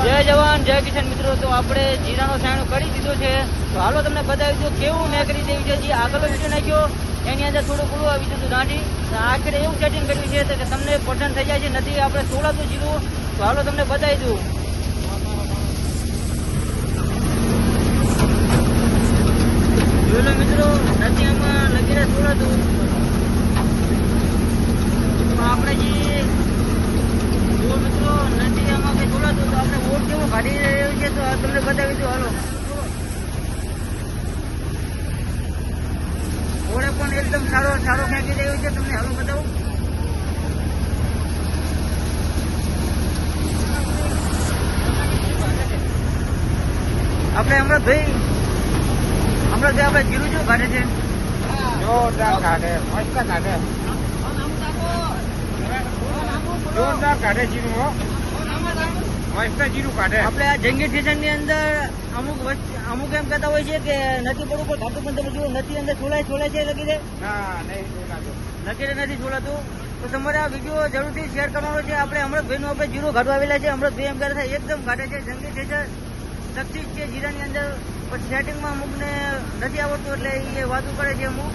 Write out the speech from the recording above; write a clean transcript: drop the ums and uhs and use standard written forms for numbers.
જય જવાન જય કિસાન મિત્રો, તો આપણે જીરાનો સાયણો કરી દીધો છે. તો હાલો તમને બતાવી દો કેવું મેં કરી દેવી છે. જે આગળનો વિડીયો નાખ્યો એની અંદર થોડું પૂરું આવી જતું દાંડી. આખરે એવું સેટિંગ કર્યું છે કે તમને પસંદ થઈ જાય છે. નથી આપણે તોડાતું જીરું. તો હાલો તમને બતાવી દઉં. જોઈ લો મિત્રો, નથી આમાં લગીને તોડાતું. આપણે જે મિત્રો નથી આમાં કઈ તોડાતું, તો આપણે ઓટ કેવું કાઢી રહ્યું છે તો તમને બતાવી દઉં. હાલો, ઓળે પણ એકદમ સારો ફેંકી રહ્યું છે. તમને હાલો બતાવું. આપણે હમણાં ભાઈ આપણે જીરું જેવું કાઢે છે. જોરદાર કાઢે, મસ્ત કાઢે, જોરદાર કાઢે જીરું. મસ્ત જીરું કાઢે. આપણે આ જંગી સ્ટેશન ની અંદર અમુક એમ કહેતા હોય છે કે નથી પડવું પણ ઘાટું પણ તમે જુઓ નથી અંદર છોલાય છે લગી દે નથી છોલાતું. તો તમારે આ વિડીયો જરૂરથી શેર કરવાનો છે. આપણે અમૃતભાઈનું આપણે જીરું ઘાટવા આવેલા છે. અમૃતભાઈ એમ કહે છે એકદમ ઘાટે છે. જંગી સ્ટેશન સક્સીસ છે જીરાની અંદર. પણ સેટિંગમાં અમુકને નથી આવડતું એટલે એ વાતું કરે છે અમુક.